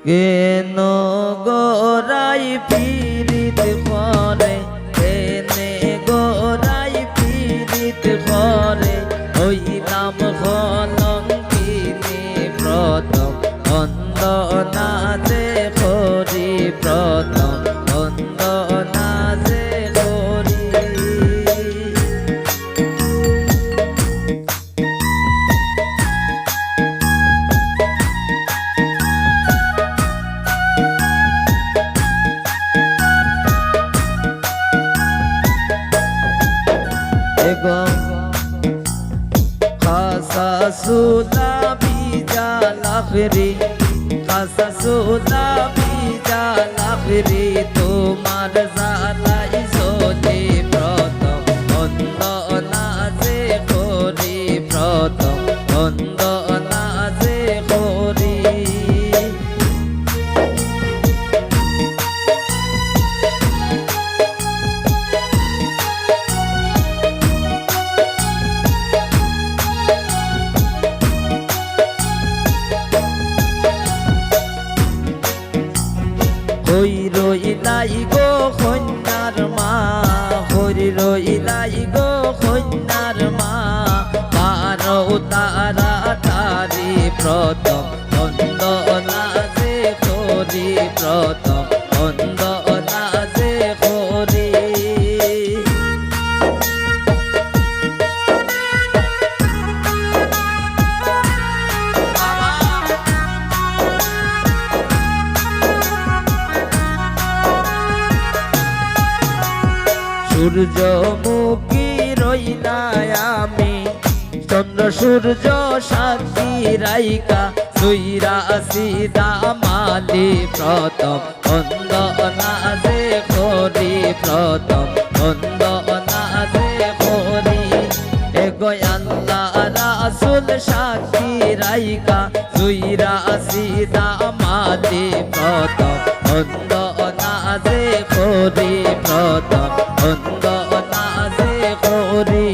কেন গোরাই পীড়িত করে, কেনে গোরাই পীড়িত করে, হইলাম কলঙ্কিনী প্রথম বন্দনা যে করি, প্রথম বন্দনা যে করি। খাসা সুদা বিজা লাখরি, খাসা সুদা বিজা লাখরি, তোমার জালাই সজে প্রথম বন্দনা যে করি, প্রথম বন্দনা যে করি। হই রইলাই গো কন্যার মা, হরি রইলাই গো কন্যার মা, বারো তারা তারি প্রথম বন্দনা যে করি, প্রথম বন্দনা যে করি। সূর্যমুখী রইলাই আমি, চন্দ্র সূর্য সাক্ষী রাইকা, সুইরা সীতা মালি প্রথম বন্দনা যে করি, প্রথম বন্দনা যে করি। এগো আল্লাহ রাসূল সাক্ষী রাইকা, সুইরা সীতা মালি প্রথম বন্দনা যে করি, প্রথম বন্দনা যে করি।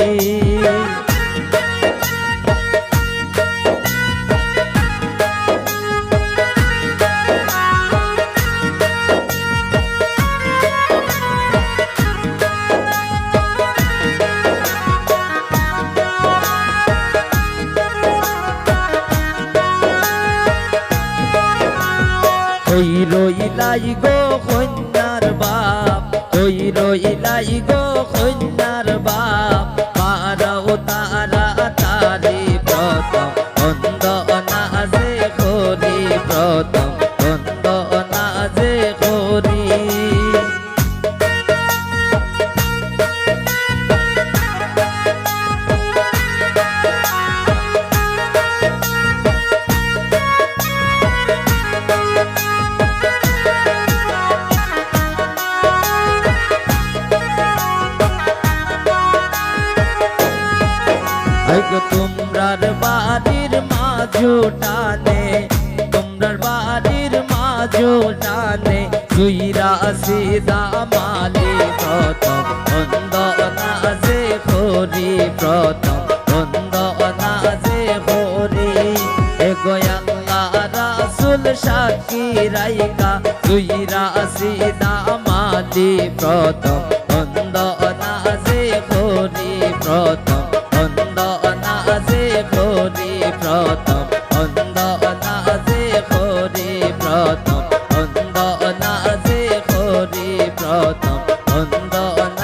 হই রইলাই গো কন্যার বাপ, হই রইলাই গো কন্যার বাপ, বারো তারা তারি প্রথম বন্দনা যে করি, প্রথম বন্দনা যে করি। তোমরার বাড়ির মাঝু টানে, তোমরার বাড়ির মাঝু টানে, সুইরা সীতা মালি প্রথম বন্দনা যে করি, প্রথম বন্দনা যে করি। এগো আল্লাহ রাসূল সাক্ষী রাইকা, সুইরা সীতা মালি প্রথম বন্দনা যে করি, প্রথম বন্দনা যে করি, প্রথম বন্দনা যে করি, প্রথম বন্দনা যে করি, প্রথম বন্দনা